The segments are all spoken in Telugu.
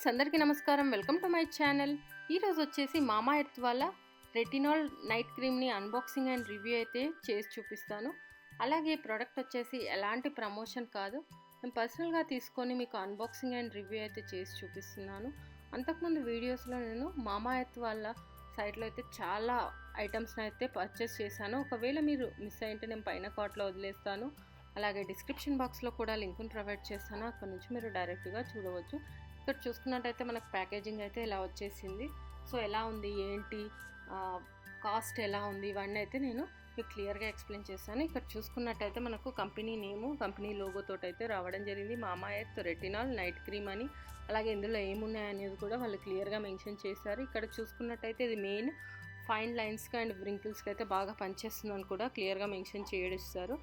అందరికీ నమస్కారం. Welcome to my channel. ఈరోజు వచ్చేసి మామా ఎర్త్ వాళ్ళ రెటినాల్ నైట్ క్రీమ్ని అన్బాక్సింగ్ అండ్ రివ్యూ అయితే చేసి చూపిస్తాను. అలాగే ప్రోడక్ట్ వచ్చేసి ఎలాంటి ప్రమోషన్ కాదు, నేను పర్సనల్గా తీసుకొని మీకు అన్బాక్సింగ్ అండ్ రివ్యూ అయితే చేసి చూపిస్తున్నాను. అంతకుముందు వీడియోస్లో నేను మామా ఎర్త్ వాళ్ళ సైట్లో అయితే చాలా ఐటమ్స్ని అయితే పర్చేస్ చేశాను. ఒకవేళ మీరు మిస్ అయ్యింటే నేను పైన కార్ట్లో వదిలేస్తాను. అలాగే డిస్క్రిప్షన్ బాక్స్లో కూడా లింక్ని ప్రొవైడ్ చేస్తాను, అక్కడ నుంచి మీరు డైరెక్ట్గా చూడవచ్చు. ఇక్కడ చూసుకున్నట్టయితే మనకు ప్యాకేజింగ్ అయితే ఇలా వచ్చేసింది. సో ఎలా ఉంది, ఏంటి, కాస్ట్ ఎలా ఉంది, ఇవన్నీ అయితే నేను మీకు క్లియర్గా ఎక్స్ప్లెయిన్ చేస్తాను. ఇక్కడ చూసుకున్నట్టయితే మనకు కంపెనీ నేము, కంపెనీ లోగోతో అయితే రావడం జరిగింది. మామా ఎర్త్ రెటినాల్ నైట్ క్రీమ్ అని. అలాగే ఇందులో ఏమున్నాయి అనేది కూడా వాళ్ళు క్లియర్గా మెన్షన్ చేశారు. ఇక్కడ చూసుకున్నట్టయితే ఇది మెయిన్ ఫైన్ లైన్స్కి అండ్ వ్రింకిల్స్కి అయితే బాగా పనిచేస్తుందని కూడా క్లియర్గా మెన్షన్ చేయడిస్తారు.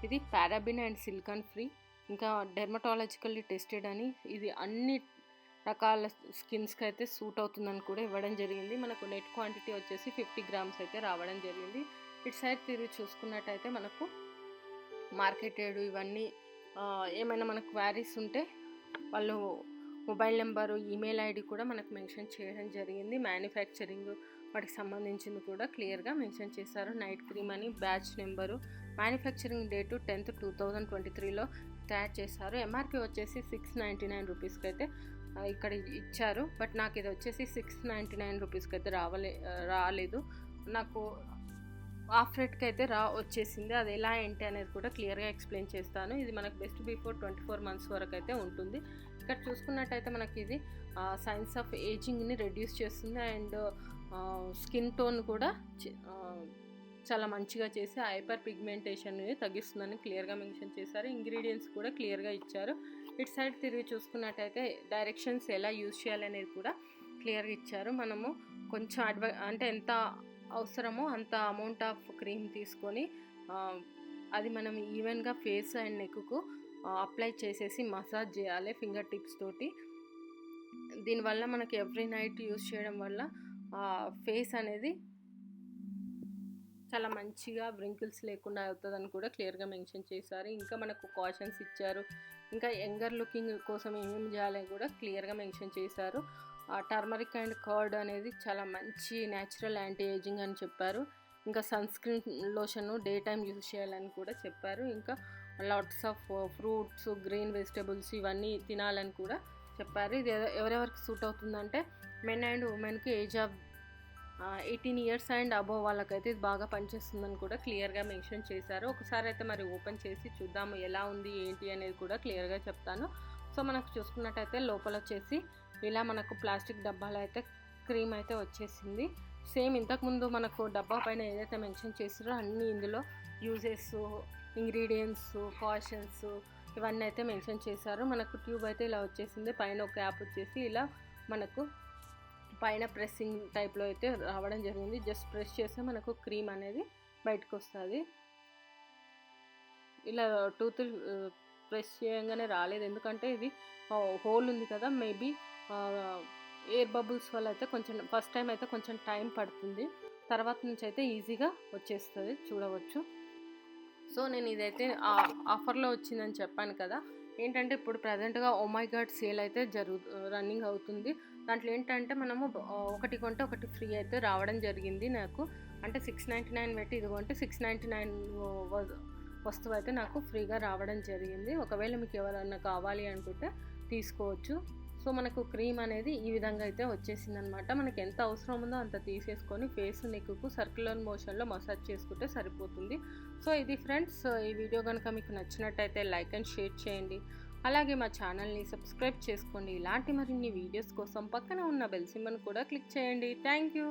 ఇది పారాబిన్ అండ్ సిలికాన్ ఫ్రీ, ఇంకా డెర్మటాలజికల్లీ టెస్టెడ్ అని, ఇది అన్ని రకాల స్కిన్స్కి అయితే సూట్ అవుతుందని కూడా ఇవ్వడం జరిగింది. మనకు నెట్ క్వాంటిటీ వచ్చేసి 50 grams అయితే రావడం జరిగింది. ఇటు సైడ్ తిరిగి చూసుకున్నట్టయితే మనకు మార్కెటెడ్ ఇవన్నీ ఏమైనా మనకు క్వారీస్ ఉంటే వాళ్ళు మొబైల్ నెంబరు, ఈమెయిల్ ఐడి కూడా మనకు మెన్షన్ చేయడం జరిగింది. మ్యానుఫ్యాక్చరింగ్ వాటికి సంబంధించింది కూడా క్లియర్గా మెన్షన్ చేశారు. నైట్ క్రీమ్ అని, batch number, manufacturing date 10th 2023లో తయారు చేశారు. ఎంఆర్పి వచ్చేసి 699 రూపీస్కి అయితే ఇక్కడ ఇచ్చారు. బట్ నాకు ఇది వచ్చేసి 699 రూపీస్కి అయితే రాలేదు, నాకు ఆఫ్ రేట్కి అయితే వచ్చేసింది. అది ఎలా ఏంటి అనేది కూడా క్లియర్గా ఎక్స్ప్లెయిన్ చేస్తాను. ఇది మనకు బెస్ట్ బిఫోర్ 24 months వరకు అయితే ఉంటుంది. ఇక్కడ చూసుకున్నట్టయితే మనకి ఇది సైన్స్ ఆఫ్ ఏజింగ్ని రెడ్యూస్ చేస్తుంది అండ్ స్కిన్ టోన్ కూడా చాలా మంచిగా చేసి హైపర్ పిగ్మెంటేషన్ని తగ్గిస్తుందని క్లియర్గా మెన్షన్ చేశారు. ఇంగ్రీడియంట్స్ కూడా క్లియర్గా ఇచ్చారు. ఇటు సైడ్ తిరిగి చూసుకున్నట్టయితే డైరెక్షన్స్ ఎలా యూజ్ చేయాలనేది కూడా క్లియర్గా ఇచ్చారు. మనము కొంచెం అంటే ఎంత అవసరమో అంత అమౌంట్ ఆఫ్ క్రీమ్ తీసుకొని అది మనం ఈవెన్గా ఫేస్ అండ్ నెక్కు అప్లై చేసేసి మసాజ్ చేయాలి ఫింగర్ టిప్స్ తోటి. దీనివల్ల మనకి ఎవ్రీ నైట్ యూజ్ చేయడం వల్ల ఫేస్ అనేది చాలా మంచిగా వ్రింకిల్స్ లేకుండా అవుతుందని కూడా క్లియర్గా మెన్షన్ చేశారు. ఇంకా మనకు కాషన్స్ ఇచ్చారు. ఇంకా యంగర్ లుకింగ్ కోసం ఏమేమి చేయాలని కూడా క్లియర్గా మెన్షన్ చేశారు. టర్మరిక్ అండ్ కర్డ్ అనేది చాలా మంచి న్యాచురల్ యాంటీ ఏజింగ్ అని చెప్పారు. ఇంకా sunscreen lotion day time use చేయాలని కూడా చెప్పారు. ఇంకా lots of fruits, green vegetables ఇవన్నీ తినాలని కూడా చెప్పారు. ఇది ఎవరెవరికి సూట్ అవుతుందంటే మెన్ అండ్ ఉమెన్కి age of 18 years and above వాళ్ళకైతే ఇది బాగా పనిచేస్తుందని కూడా క్లియర్గా మెన్షన్ చేశారు. ఒకసారి అయితే మరి ఓపెన్ చేసి చూద్దాము ఎలా ఉంది ఏంటి అనేది కూడా క్లియర్గా చెప్తాను. సో మనకు చూసుకున్నట్టయితే లోపల వచ్చేసి ఇలా మనకు ప్లాస్టిక్ డబ్బాలో అయితే క్రీమ్ అయితే వచ్చేసింది. సేమ్ ఇంతకుముందు మనకు డబ్బా పైన ఏదైతే మెన్షన్ చేసారో అన్నీ ఇందులో యూజెస్, ఇంగ్రీడియంట్స్, కాషన్స్ ఇవన్నీ అయితే మెన్షన్ చేశారు. మనకు ట్యూబ్ అయితే ఇలా వచ్చేసింది. పైన ఒక క్యాప్ వచ్చేసి ఇలా మనకు పైన ప్రెస్సింగ్ టైప్లో అయితే రావడం జరిగింది. జస్ట్ ప్రెస్ చేస్తే మనకు క్రీమ్ అనేది బయటకు వస్తుంది. ఇలా టూత్ ప్రెస్ చేయగానే రాలేదు, ఎందుకంటే ఇది హోల్ ఉంది కదా, మేబీ ఎయిర్ బబుల్స్ వల్ల అయితే కొంచెం ఫస్ట్ టైం అయితే కొంచెం టైం పడుతుంది, తర్వాత నుంచి అయితే ఈజీగా వచ్చేస్తుంది, చూడవచ్చు. సో నేను ఇదైతే ఆఫర్లో వచ్చిందని చెప్పాను కదా. ఏంటంటే ఇప్పుడు ప్రజెంట్గా ఓమై గాడ్ సేల్ అయితే రన్నింగ్ అవుతుంది. దాంట్లో ఏంటంటే మనము ఒకటి కొంటే ఒకటి ఫ్రీ అయితే రావడం జరిగింది నాకు. అంటే 699 పెట్టి ఇది కొంటే 699 వస్తువు అయితే నాకు ఫ్రీగా రావడం జరిగింది. ఒకవేళ మీకు ఎవరన్నా కావాలి అనుకుంటే తీసుకోవచ్చు. సో మనకు క్రీమ్ అనేది ఈ విధంగా అయితే వచ్చేసింది అనమాట. మనకి ఎంత అవసరం ఉందో అంత తీసేసుకొని ఫేస్, నెక్కు సర్క్యులర్ మోషన్లో మసాజ్ చేసుకుంటే సరిపోతుంది. సో ఇది ఫ్రెండ్స్, ఈ వీడియో కనుక మీకు నచ్చినట్టయితే లైక్ అండ్ షేర్ చేయండి. అలాగే మా ఛానల్ని సబ్స్క్రైబ్ చేసుకోండి. ఇలాంటి మరిన్ని వీడియోస్ కోసం పక్కన ఉన్న బెల్ సింబల్ని కూడా క్లిక్ చేయండి. Thank you.